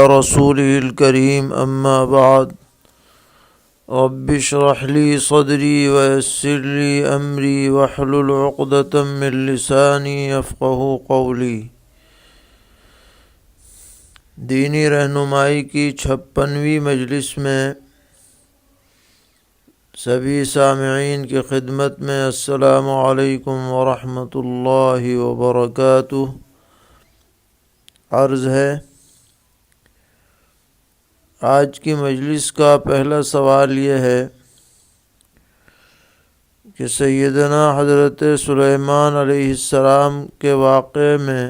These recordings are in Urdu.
رسوله الكريم أما بعد رب اشرح لي صدري ويسر لي أمري واحلل عقدة من لساني يفقهوا قولي۔ دینی رہنمائی کی 56ویں مجلس میں سبھی سامعین کی خدمت میں السلام علیکم ورحمۃ اللہ وبرکاتہ عرض ہے۔ آج کی مجلس کا پہلا سوال یہ ہے کہ سیدنا حضرت سلیمان علیہ السلام کے واقعے میں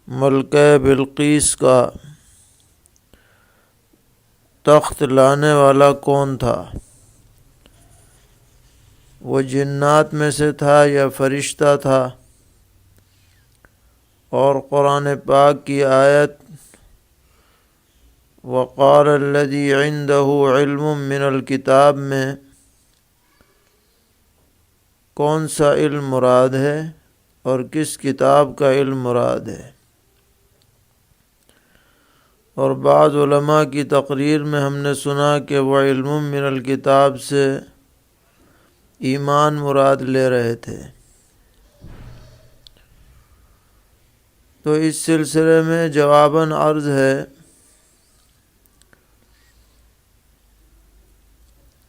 ملکہ بلقیس کا تخت لانے والا کون تھا؟ وہ جنات میں سے تھا یا فرشتہ تھا؟ اور قرآن پاک کی آیت وقال الذی عنده علم من الکتاب میں کون سا علم مراد ہے اور کس کتاب کا علم مراد ہے؟ اور بعض علماء کی تقریر میں ہم نے سنا کہ وہ علم من الکتاب سے ایمان مراد لے رہے تھے۔ تو اس سلسلے میں جواباً عرض ہے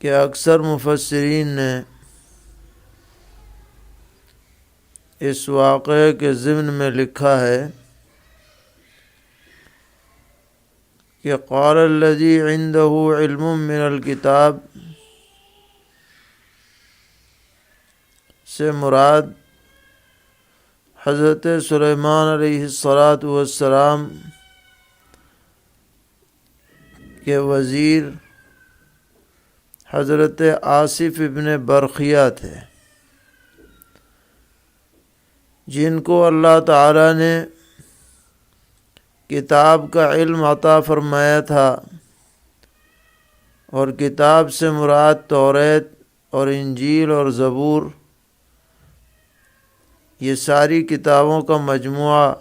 کہ اکثر مفسرین نے اس واقعے کے ضمن میں لکھا ہے کہ قال الذی عنده علم من الکتاب سے مراد حضرت سلیمان علیہ السلام کے وزیر حضرت آصف ابن برقیہ تھے، جن کو اللہ تعالیٰ نے کتاب کا علم عطا فرمایا تھا، اور کتاب سے مراد توریت اور انجیل اور زبور، یہ ساری کتابوں کا مجموعہ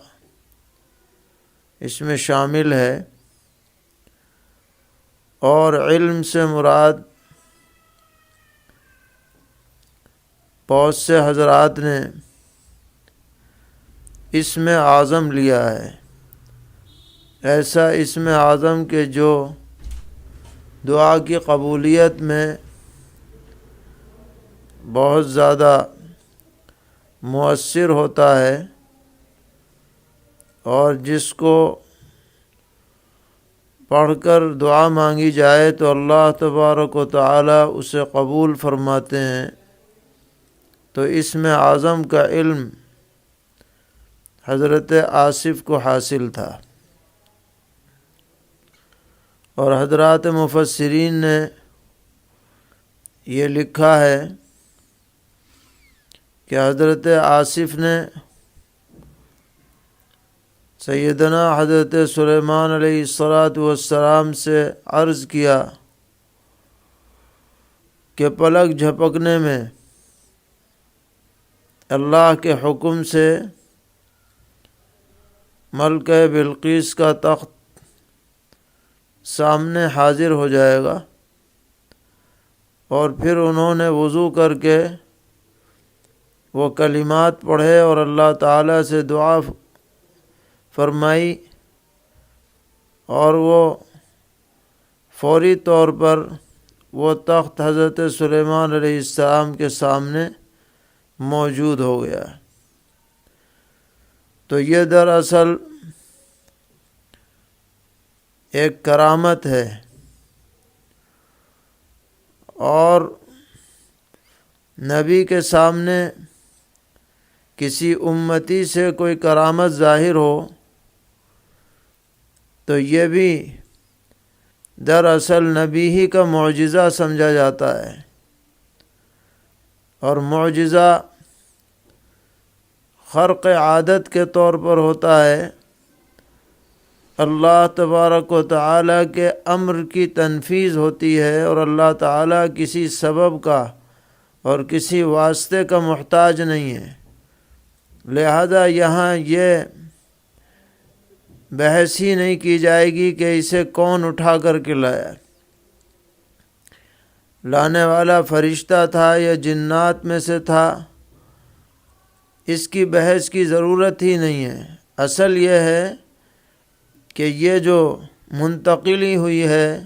اس میں شامل ہے۔ اور علم سے مراد بہت سے حضرات نے اسم اعظم لیا ہے، ایسا اسم اعظم کہ جو دعا کی قبولیت میں بہت زیادہ مؤثر ہوتا ہے، اور جس کو پڑھ کر دعا مانگی جائے تو اللہ تبارک و تعالی اسے قبول فرماتے ہیں۔ تو اسم اعظم کا علم حضرت آصف کو حاصل تھا، اور حضرات مفسرین نے یہ لکھا ہے کہ حضرت آصف نے سیدنا حضرت سلیمان علیہ السلام سے عرض کیا کہ پلک جھپکنے میں اللہ کے حکم سے ملکہ بلقیس کا تخت سامنے حاضر ہو جائے گا۔ اور پھر انہوں نے وضو کر کے وہ کلمات پڑھے اور اللہ تعالیٰ سے دعا فرمائی، اور وہ فوری طور پر وہ تخت حضرت سلیمان علیہ السلام کے سامنے موجود ہو گیا۔ تو یہ دراصل ایک کرامت ہے، اور نبی کے سامنے کسی امتی سے کوئی کرامت ظاہر ہو تو یہ بھی دراصل نبی ہی کا معجزہ سمجھا جاتا ہے، اور معجزہ خرق عادت کے طور پر ہوتا ہے۔ اللہ تبارک و تعالیٰ کے امر کی تنفیذ ہوتی ہے، اور اللہ تعالیٰ کسی سبب کا اور کسی واسطے کا محتاج نہیں ہے۔ لہذا یہاں یہ بحث ہی نہیں کی جائے گی کہ اسے کون اٹھا کر کے لایا، لانے والا فرشتہ تھا یا جنات میں سے تھا، اس کی بحث کی ضرورت ہی نہیں ہے۔ اصل یہ ہے کہ یہ جو منتقلی ہوئی ہے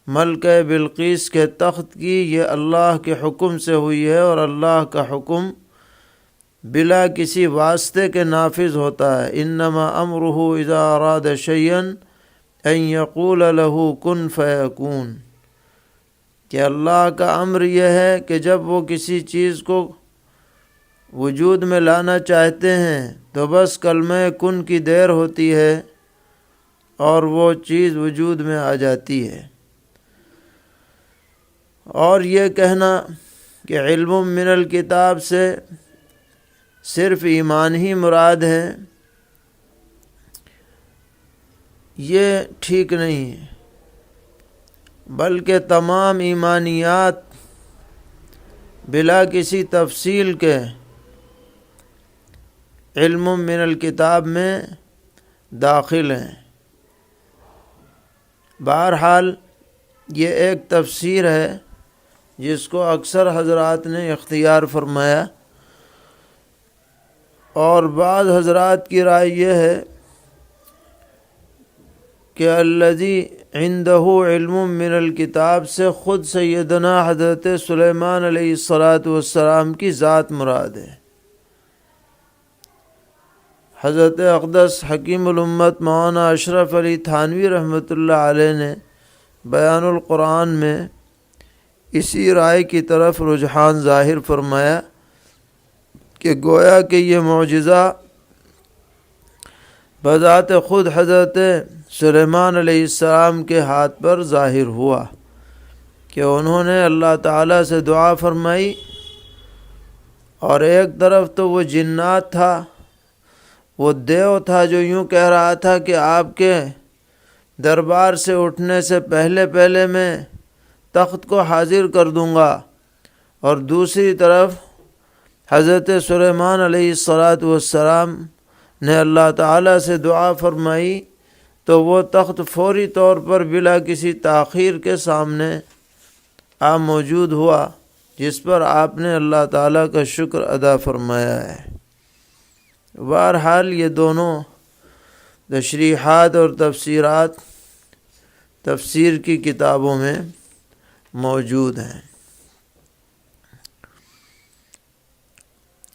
ملکہ بلقیس کے تخت کی، یہ اللہ کے حکم سے ہوئی ہے، اور اللہ کا حکم بلا کسی واسطے کے نافذ ہوتا ہے۔ انما امرہ اذا اراد شیئا ان یقول له کن فیکون، کہ اللہ کا امر یہ ہے کہ جب وہ کسی چیز کو وجود میں لانا چاہتے ہیں تو بس کلمہ کن کی دیر ہوتی ہے اور وہ چیز وجود میں آ جاتی ہے۔ اور یہ کہنا کہ علم من الکتاب سے صرف ایمان ہی مراد ہے، یہ ٹھیک نہیں ہے، بلکہ تمام ایمانیات بلا کسی تفصیل کے علم من الکتاب میں داخل ہیں۔ بہرحال یہ ایک تفسیر ہے جس کو اکثر حضرات نے اختیار فرمایا، اور بعض حضرات کی رائے یہ ہے کہ الذی عنده علم من الکتاب سے خود سیدنا حضرت سلیمان علیہ السلام کی ذات مراد ہے۔ حضرت اقدس حکیم الامت مولانا اشرف علی تھانوی رحمۃ اللہ علیہ نے بیان القرآن میں اسی رائے کی طرف رجحان ظاہر فرمایا کہ گویا کہ یہ معجزہ بذات خود حضرت سلیمان علیہ السلام کے ہاتھ پر ظاہر ہوا کہ انہوں نے اللہ تعالیٰ سے دعا فرمائی، اور ایک طرف تو وہ جنات تھا، وہ دیو تھا جو یوں کہہ رہا تھا کہ آپ کے دربار سے اٹھنے سے پہلے میں تخت کو حاضر کر دوں گا، اور دوسری طرف حضرت سلیمان علیہ السلام نے اللہ تعالیٰ سے دعا فرمائی تو وہ تخت فوری طور پر بلا کسی تاخیر کے سامنے موجود ہوا، جس پر آپ نے اللہ تعالیٰ کا شکر ادا فرمایا ہے۔ بہرحال یہ دونوں تشریحات اور تفسیرات تفسیر کی کتابوں میں موجود ہیں۔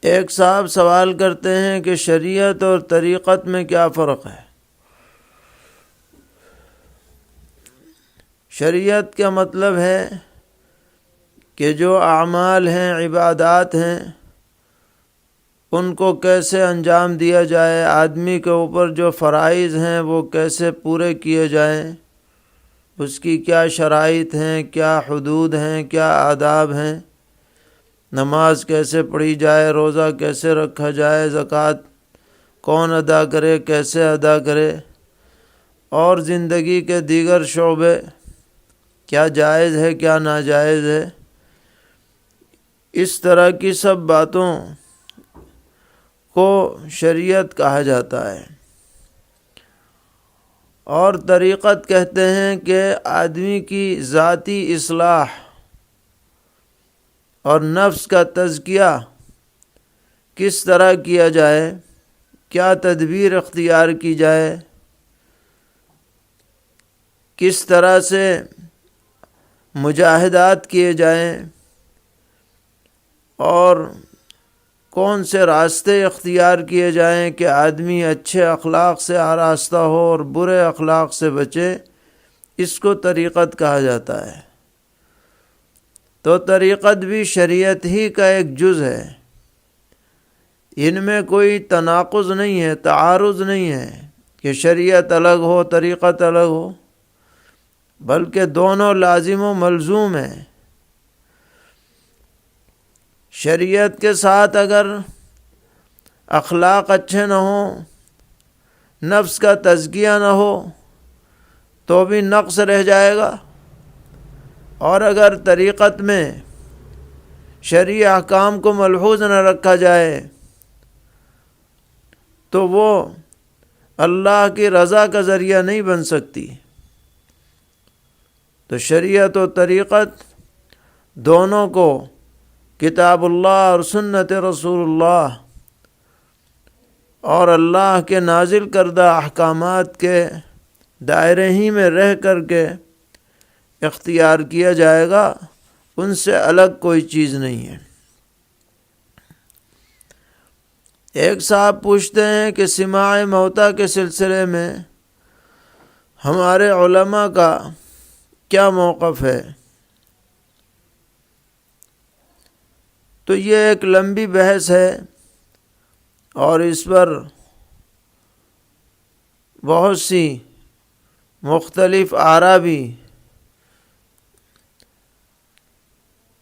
ایک صاحب سوال کرتے ہیں کہ شریعت اور طریقت میں کیا فرق ہے؟ شریعت کا مطلب ہے کہ جو اعمال ہیں، عبادات ہیں، ان کو کیسے انجام دیا جائے، آدمی کے اوپر جو فرائض ہیں وہ کیسے پورے کیے جائیں، اس کی کیا شرائط ہیں، کیا حدود ہیں، کیا آداب ہیں، نماز کیسے پڑھی جائے، روزہ کیسے رکھا جائے، زکوٰۃ کون ادا کرے، کیسے ادا کرے، اور زندگی کے دیگر شعبے کیا جائز ہے، کیا ناجائز ہے، اس طرح کی سب باتوں کو شریعت کہا جاتا ہے۔ اور طریقت کہتے ہیں کہ آدمی کی ذاتی اصلاح اور نفس کا تزکیہ کس طرح کیا جائے، کیا تدبیر اختیار کی جائے، کس طرح سے مجاہدات کیے جائیں، اور کون سے راستے اختیار کیے جائیں کہ آدمی اچھے اخلاق سے آراستہ ہو اور برے اخلاق سے بچے، اس کو طریقت کہا جاتا ہے۔ تو طریقت بھی شریعت ہی کا ایک جز ہے، ان میں کوئی تناقض نہیں ہے، تعارض نہیں ہے کہ شریعت الگ ہو طریقت الگ ہو، بلکہ دونوں لازم و ملزوم ہیں۔ شریعت کے ساتھ اگر اخلاق اچھے نہ ہوں، نفس کا تزکیہ نہ ہو، تو بھی نقص رہ جائے گا، اور اگر طریقت میں شرعی احکام کو ملحوظ نہ رکھا جائے تو وہ اللہ کی رضا کا ذریعہ نہیں بن سکتی۔ تو شریعت و طریقت دونوں کو کتاب اللہ اور سنت رسول اللہ اور اللہ کے نازل کردہ احکامات کے دائرے ہی میں رہ کر کے اختیار کیا جائے گا، ان سے الگ کوئی چیز نہیں ہے۔ ایک صاحب پوچھتے ہیں کہ سماع موتیٰ کے سلسلے میں ہمارے علماء کا کیا موقف ہے؟ تو یہ ایک لمبی بحث ہے اور اس پر بہت سی مختلف آراء بھی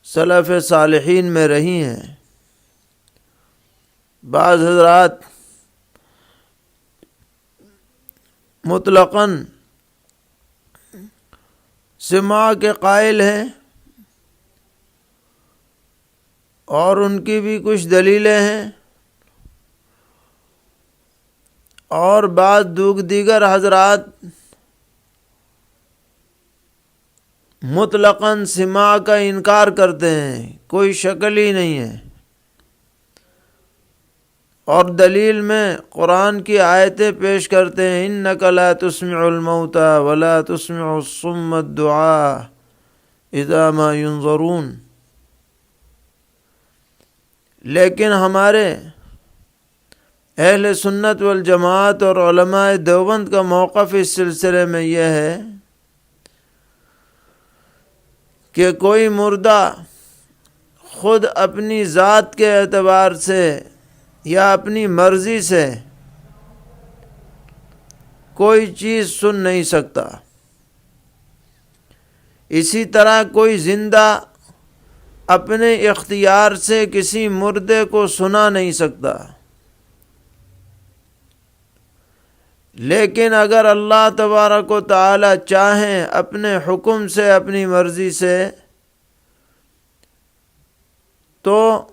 سلف صالحین میں رہی ہیں۔ بعض حضرات مطلقاً سماع کے قائل ہیں اور ان کی بھی کچھ دلیلیں ہیں، اور بعض دیگر حضرات مطلقاً سماع کا انکار کرتے ہیں، کوئی شکل ہی نہیں ہے، اور دلیل میں قرآن کی آیتیں پیش کرتے ہیں، اِنَّكَ لَا تُسْمِعُ الْمَوْتَى وَلَا تُسْمِعُ الصُّمَّ الدُّعَاءَ إِذَا مَا يُنظَرُونَ۔ لیکن ہمارے اہل سنت والجماعت اور علماء دیوبند کا موقف اس سلسلے میں یہ ہے کہ کوئی مردہ خود اپنی ذات کے اعتبار سے یا اپنی مرضی سے کوئی چیز سن نہیں سکتا، اسی طرح کوئی زندہ اپنے اختیار سے کسی مردے کو سنا نہیں سکتا۔ لیکن اگر اللہ تبارک و تعالی چاہیں اپنے حکم سے، اپنی مرضی سے، تو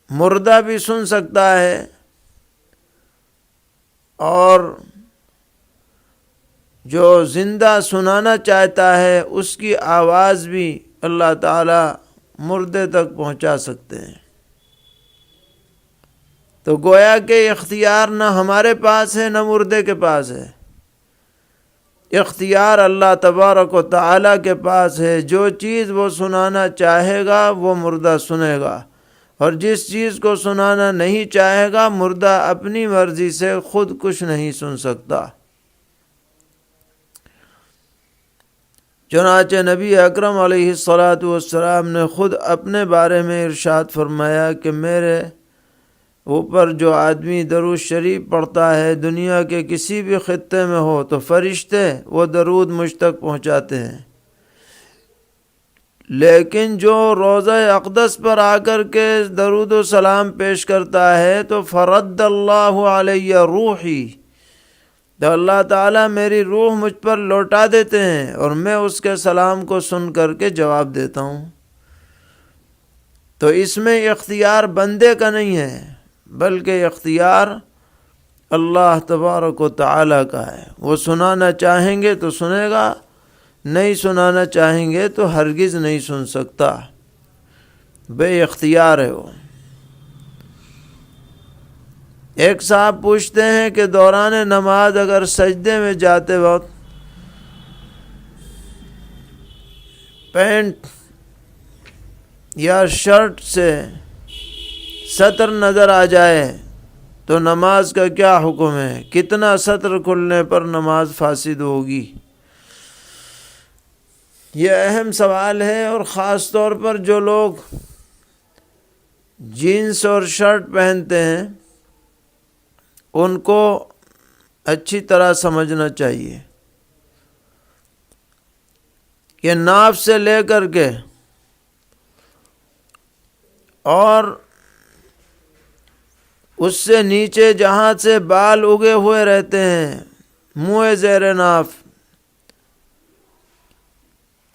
مردہ بھی سن سکتا ہے اور جو زندہ سنانا چاہتا ہے اس کی آواز بھی اللہ تعالی مردے تک پہنچا سکتے ہیں۔ تو گویا کہ اختیار نہ ہمارے پاس ہے نہ مردے کے پاس ہے، اختیار اللہ تبارک و تعالی کے پاس ہے۔ جو چیز وہ سنانا چاہے گا وہ مردہ سنے گا، اور جس چیز کو سنانا نہیں چاہے گا مردہ اپنی مرضی سے خود کچھ نہیں سن سکتا۔ چنانچہ نبی اکرم علیہ الصلاۃ والسلام نے خود اپنے بارے میں ارشاد فرمایا کہ میرے اوپر جو آدمی درود شریف پڑھتا ہے دنیا کے کسی بھی خطے میں ہو تو فرشتے وہ درود مجھ تک پہنچاتے ہیں، لیکن جو روضہ اقدس پر آ کر کے درود و سلام پیش کرتا ہے تو فرد اللہ علیہ روحی، تو اللہ تعالیٰ میری روح مجھ پر لوٹا دیتے ہیں اور میں اس کے سلام کو سن کر کے جواب دیتا ہوں۔ تو اس میں اختیار بندے کا نہیں ہے بلکہ اختیار اللہ تبارک و تعالی کا ہے۔ وہ سنانا چاہیں گے تو سنے گا، نہیں سنانا چاہیں گے تو ہرگز نہیں سن سکتا، بے اختیار ہے وہ۔ ایک صاحب پوچھتے ہیں کہ دوران نماز اگر سجدے میں جاتے وقت پینٹ یا شرٹ سے سطر نظر آ جائے تو نماز کا کیا حکم ہے؟ کتنا سطر کھلنے پر نماز فاسد ہوگی؟ یہ اہم سوال ہے، اور خاص طور پر جو لوگ جینس اور شرٹ پہنتے ہیں ان کو اچھی طرح سمجھنا چاہیے کہ ناف سے لے کر کے اور اس سے نیچے جہاں سے بال اگے ہوئے رہتے ہیں منہ زیر ناف،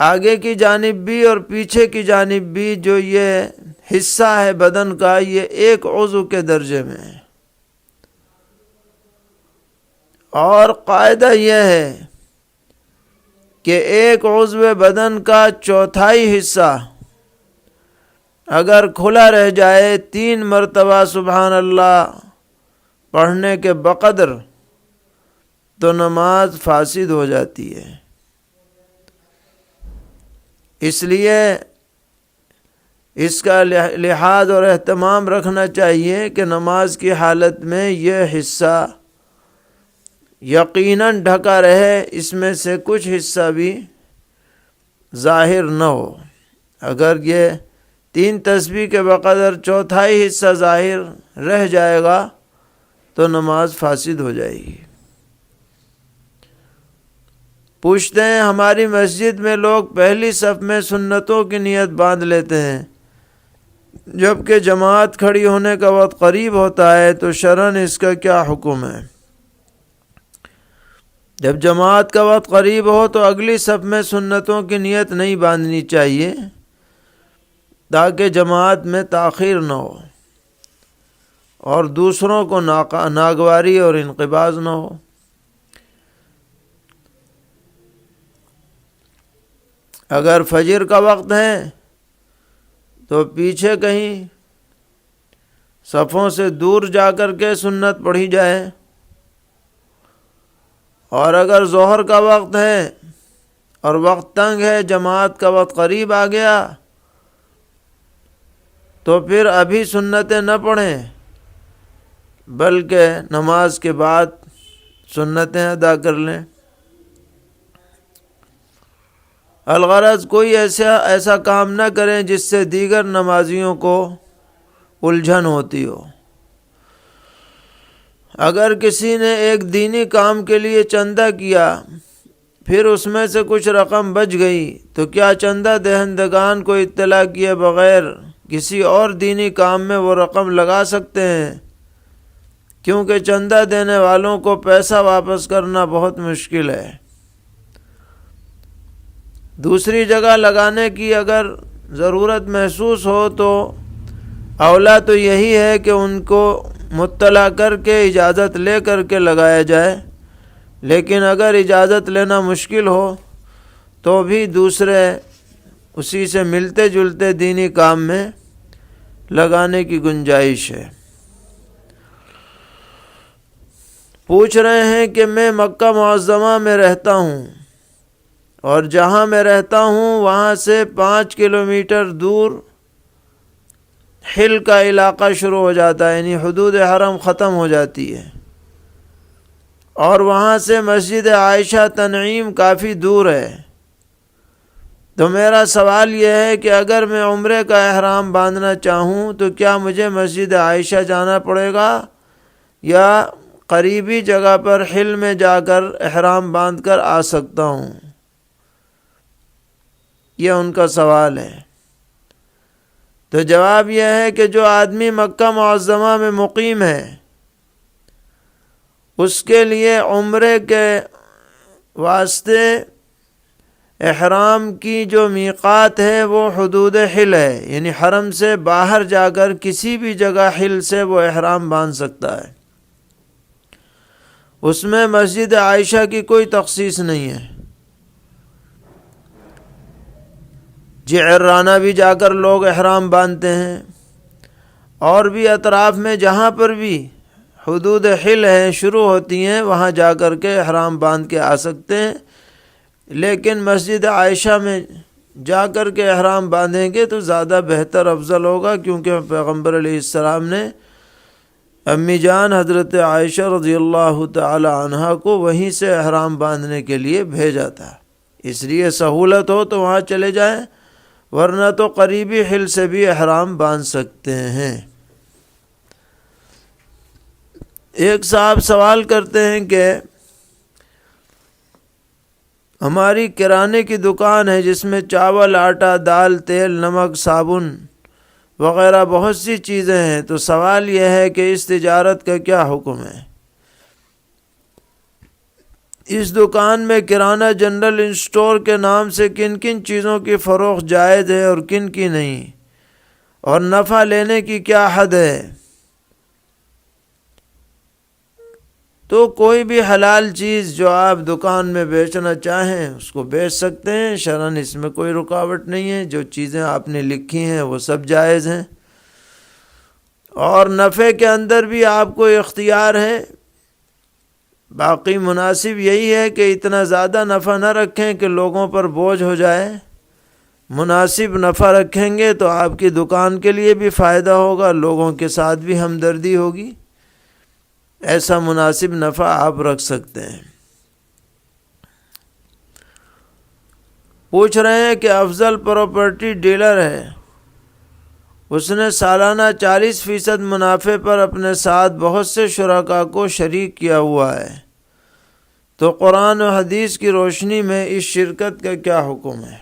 آگے کی جانب بھی اور پیچھے کی جانب بھی جو یہ حصہ ہے بدن کا، یہ ایک عضو کے درجے میں ہے۔ اور قاعدہ یہ ہے کہ ایک عضو بدن کا چوتھائی حصہ اگر کھلا رہ جائے 3 مرتبہ سبحان اللہ پڑھنے کے بقدر تو نماز فاسد ہو جاتی ہے۔ اس لیے اس کا لحاظ اور اہتمام رکھنا چاہیے کہ نماز کی حالت میں یہ حصہ یقیناً ڈھکا رہے، اس میں سے کچھ حصہ بھی ظاہر نہ ہو۔ اگر یہ 3 تسبیح کے بقدر چوتھائی حصہ ظاہر رہ جائے گا تو نماز فاسد ہو جائے گی۔ پوچھتے ہیں ہماری مسجد میں لوگ پہلی صف میں سنتوں کی نیت باندھ لیتے ہیں، جبکہ جماعت کھڑی ہونے کا وقت قریب ہوتا ہے تو شرعاً اس کا کیا حکم ہے؟ جب جماعت کا وقت قریب ہو تو اگلی صف میں سنتوں کی نیت نہیں باندھنی چاہیے تاکہ جماعت میں تاخیر نہ ہو اور دوسروں کو ناگواری اور انقباض نہ ہو۔ اگر فجر کا وقت ہے تو پیچھے کہیں صفوں سے دور جا کر کے سنت پڑھی جائے، اور اگر ظہر کا وقت ہے اور وقت تنگ ہے، جماعت کا وقت قریب آ گیا تو پھر ابھی سنتیں نہ پڑھیں بلکہ نماز کے بعد سنتیں ادا کر لیں۔ الغرض کوئی ایسا کام نہ کریں جس سے دیگر نمازیوں کو الجھن ہوتی ہو۔ اگر کسی نے ایک دینی کام کے لیے چندہ کیا، پھر اس میں سے کچھ رقم بچ گئی، تو کیا چندہ دہندگان کو اطلاع کیے بغیر کسی اور دینی کام میں وہ رقم لگا سکتے ہیں؟ کیونکہ چندہ دینے والوں کو پیسہ واپس کرنا بہت مشکل ہے۔ دوسری جگہ لگانے کی اگر ضرورت محسوس ہو تو اولا تو یہی ہے کہ ان کو مطلع کر کے اجازت لے کر کے لگایا جائے، لیکن اگر اجازت لینا مشکل ہو تو بھی دوسرے اسی سے ملتے جلتے دینی کام میں لگانے کی گنجائش ہے۔ پوچھ رہے ہیں کہ میں مکہ معظمہ میں رہتا ہوں اور جہاں میں رہتا ہوں وہاں سے 5 کلومیٹر دور حل کا علاقہ شروع ہو جاتا ہے، یعنی حدود حرم ختم ہو جاتی ہے، اور وہاں سے مسجد عائشہ تنعیم کافی دور ہے۔ تو میرا سوال یہ ہے کہ اگر میں عمرے کا احرام باندھنا چاہوں تو کیا مجھے مسجد عائشہ جانا پڑے گا یا قریبی جگہ پر حل میں جا کر احرام باندھ کر آ سکتا ہوں؟ یہ ان کا سوال ہے۔ تو جواب یہ ہے کہ جو آدمی مکہ معظمہ میں مقیم ہے اس کے لیے عمرے کے واسطے احرام کی جو میقات ہے وہ حدود حل ہے، یعنی حرم سے باہر جا کر کسی بھی جگہ حل سے وہ احرام باندھ سکتا ہے۔ اس میں مسجد عائشہ کی کوئی تخصیص نہیں ہے۔ جعرانہ بھی جا کر لوگ احرام باندھتے ہیں، اور بھی اطراف میں جہاں پر بھی حدود حل ہیں شروع ہوتی ہیں وہاں جا کر کے احرام باندھ کے آ سکتے ہیں، لیکن مسجد عائشہ میں جا کر کے احرام باندھیں گے تو زیادہ بہتر افضل ہوگا، کیونکہ پیغمبر علیہ السلام نے امی جان حضرت عائشہ رضی اللہ تعالی عنہا کو وہیں سے احرام باندھنے کے لیے بھیجا تھا۔ اس لیے سہولت ہو تو وہاں چلے جائیں، ورنہ تو قریبی حل سے بھی احرام باندھ سکتے ہیں۔ ایک صاحب سوال کرتے ہیں کہ ہماری کرانے کی دکان ہے جس میں چاول، آٹا، دال، تیل، نمک، صابن وغیرہ بہت سی چیزیں ہیں، تو سوال یہ ہے کہ اس تجارت کا کیا حکم ہے؟ اس دکان میں کرانہ جنرل اسٹور کے نام سے کن کن چیزوں کی فروخت جائز ہے اور کن کی نہیں، اور نفع لینے کی کیا حد ہے؟ تو کوئی بھی حلال چیز جو آپ دکان میں بیچنا چاہیں اس کو بیچ سکتے ہیں، شرعاً اس میں کوئی رکاوٹ نہیں ہے۔ جو چیزیں آپ نے لکھی ہیں وہ سب جائز ہیں، اور نفع کے اندر بھی آپ کو اختیار ہے۔ باقی مناسب یہی ہے کہ اتنا زیادہ نفع نہ رکھیں کہ لوگوں پر بوجھ ہو جائے، مناسب نفع رکھیں گے تو آپ کی دکان کے لیے بھی فائدہ ہوگا، لوگوں کے ساتھ بھی ہمدردی ہوگی، ایسا مناسب نفع آپ رکھ سکتے ہیں۔ پوچھ رہے ہیں کہ افضل پراپرٹی ڈیلر ہے، اس نے سالانہ 40% منافع پر اپنے ساتھ بہت سے شرکاء کو شریک کیا ہوا ہے، تو قرآن و حدیث کی روشنی میں اس شرکت کا کیا حکم ہے؟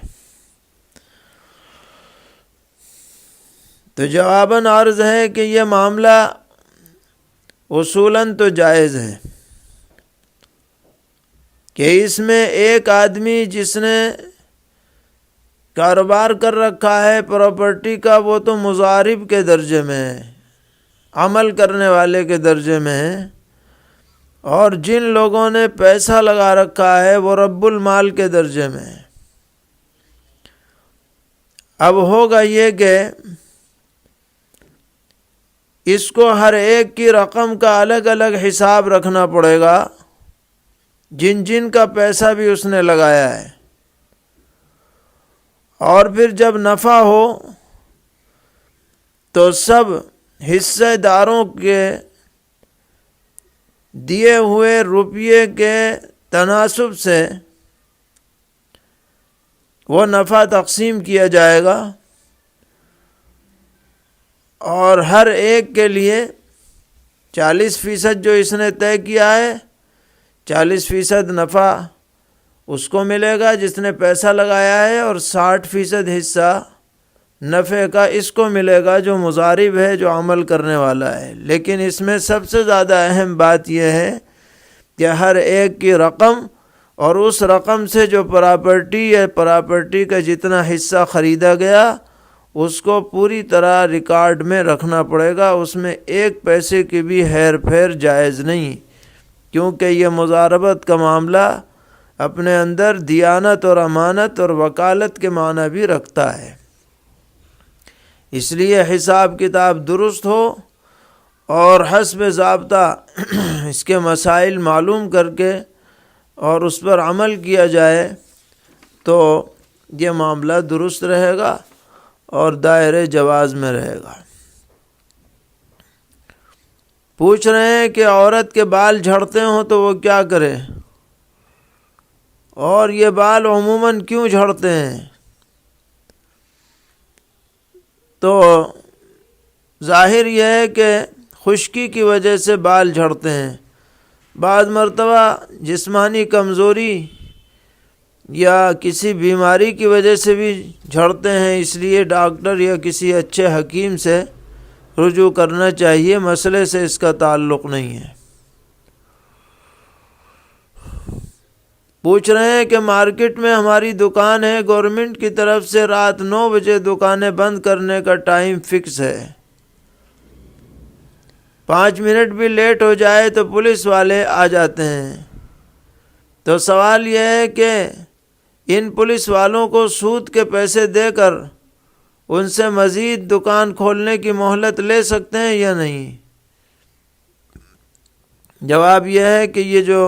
تو جواباً عرض ہے کہ یہ معاملہ اصولاً تو جائز ہے کہ اس میں ایک آدمی جس نے کاروبار کر رکھا ہے پراپرٹی کا، وہ تو مضارب کے درجے میں ہے، عمل کرنے والے کے درجے میں ہے، اور جن لوگوں نے پیسہ لگا رکھا ہے وہ رب المال کے درجے میں ہے۔ اب ہوگا یہ کہ اس کو ہر ایک کی رقم کا الگ الگ حساب رکھنا پڑے گا، جن جن کا پیسہ بھی اس نے لگایا ہے، اور پھر جب نفع ہو تو سب حصے داروں کے دیے ہوئے روپیے کے تناسب سے وہ نفع تقسیم کیا جائے گا، اور ہر ایک کے لیے 40% جو اس نے طے کیا ہے، 40% نفع اس کو ملے گا جس نے پیسہ لگایا ہے، اور 60% حصہ نفع کا اس کو ملے گا جو مضارب ہے، جو عمل کرنے والا ہے۔ لیکن اس میں سب سے زیادہ اہم بات یہ ہے کہ ہر ایک کی رقم، اور اس رقم سے جو پراپرٹی یا پراپرٹی کا جتنا حصہ خریدا گیا اس کو پوری طرح ریکارڈ میں رکھنا پڑے گا، اس میں ایک پیسے کی بھی ہیر پھیر جائز نہیں، کیونکہ یہ مضاربت کا معاملہ اپنے اندر دیانت اور امانت اور وکالت کے معنی بھی رکھتا ہے۔ اس لیے حساب کتاب درست ہو اور حسب ضابطہ اس کے مسائل معلوم کر کے اور اس پر عمل کیا جائے تو یہ معاملہ درست رہے گا اور دائرے جواز میں رہے گا۔ پوچھ رہے ہیں کہ عورت کے بال جھڑتے ہوں تو وہ کیا کرے، اور یہ بال عموماً کیوں جھڑتے ہیں؟ تو ظاہر یہ ہے کہ خشکی کی وجہ سے بال جھڑتے ہیں، بعض مرتبہ جسمانی کمزوری یا کسی بیماری کی وجہ سے بھی جھڑتے ہیں، اس لیے ڈاکٹر یا کسی اچھے حکیم سے رجوع کرنا چاہیے، مسئلے سے اس کا تعلق نہیں ہے۔ پوچھ رہے ہیں کہ مارکیٹ میں ہماری دکان ہے، گورنمنٹ کی طرف سے رات 9 بجے دکانیں بند کرنے کا ٹائم فکس ہے، 5 منٹ بھی لیٹ ہو جائے تو پولیس والے آ جاتے ہیں، تو سوال یہ ہے کہ ان پولیس والوں کو سود کے پیسے دے کر ان سے مزید دکان کھولنے کی مہلت لے سکتے ہیں یا نہیں؟ جواب یہ ہے کہ یہ جو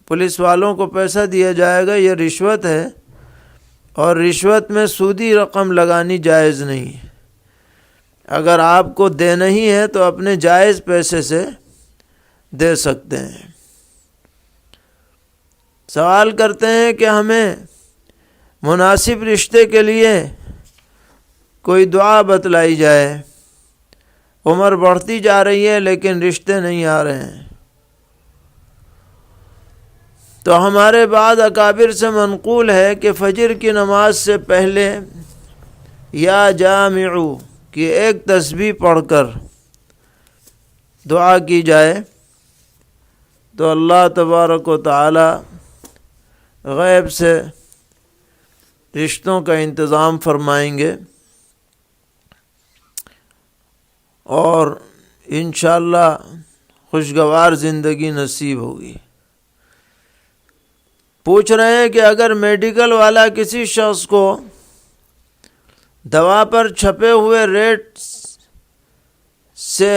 پولیس والوں کو پیسہ دیا جائے گا یہ رشوت ہے، اور رشوت میں سودی رقم لگانی جائز نہیں ہے۔ اگر آپ کو دینا ہی ہے تو اپنے جائز پیسے سے دے سکتے ہیں۔ سوال کرتے ہیں کہ ہمیں مناسب رشتے کے لیے کوئی دعا بتلائی جائے، عمر بڑھتی جا رہی ہے لیکن رشتے نہیں آ رہے ہیں، تو ہمارے بعض اکابر سے منقول ہے کہ فجر کی نماز سے پہلے یا جامعو کی ایک تسبیح پڑھ کر دعا کی جائے تو اللہ تبارک و تعالی غیب سے رشتوں کا انتظام فرمائیں گے، اور انشاءاللہ خوشگوار زندگی نصیب ہوگی۔ پوچھ رہے ہیں کہ اگر میڈیکل والا کسی شخص کو دوا پر چھپے ہوئے ریٹ سے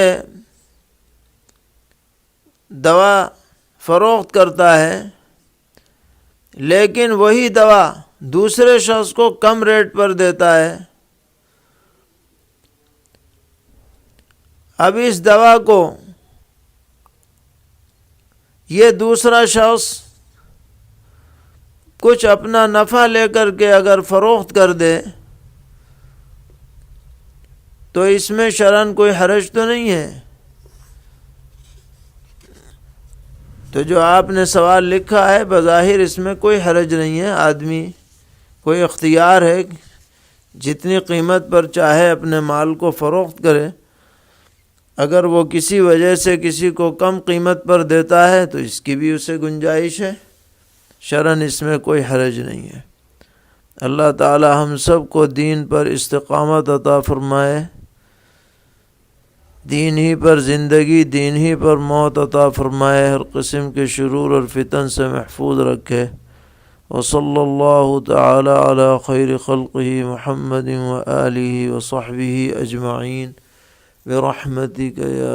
دوا فروخت کرتا ہے، لیکن وہی دوا دوسرے شخص کو کم ریٹ پر دیتا ہے، اب اس دوا کو یہ دوسرا شخص کچھ اپنا نفع لے کر کے اگر فروخت کر دے تو اس میں شرعاً کوئی حرج تو نہیں ہے؟ تو جو آپ نے سوال لکھا ہے بظاہر اس میں کوئی حرج نہیں ہے، آدمی کوئی اختیار ہے جتنی قیمت پر چاہے اپنے مال کو فروخت کرے، اگر وہ کسی وجہ سے کسی کو کم قیمت پر دیتا ہے تو اس کی بھی اسے گنجائش ہے، شرعاً اس میں کوئی حرج نہیں ہے۔ اللہ تعالی ہم سب کو دین پر استقامت عطا فرمائے، دین ہی پر زندگی، دین ہی پر موت عطا فرمائے، ہر قسم کے شرور اور فتن سے محفوظ رکھے۔ وصلی اللہ تعالی علی خیر خلقہ محمد وآلہ وصحبہ اجمعین برحمتک یا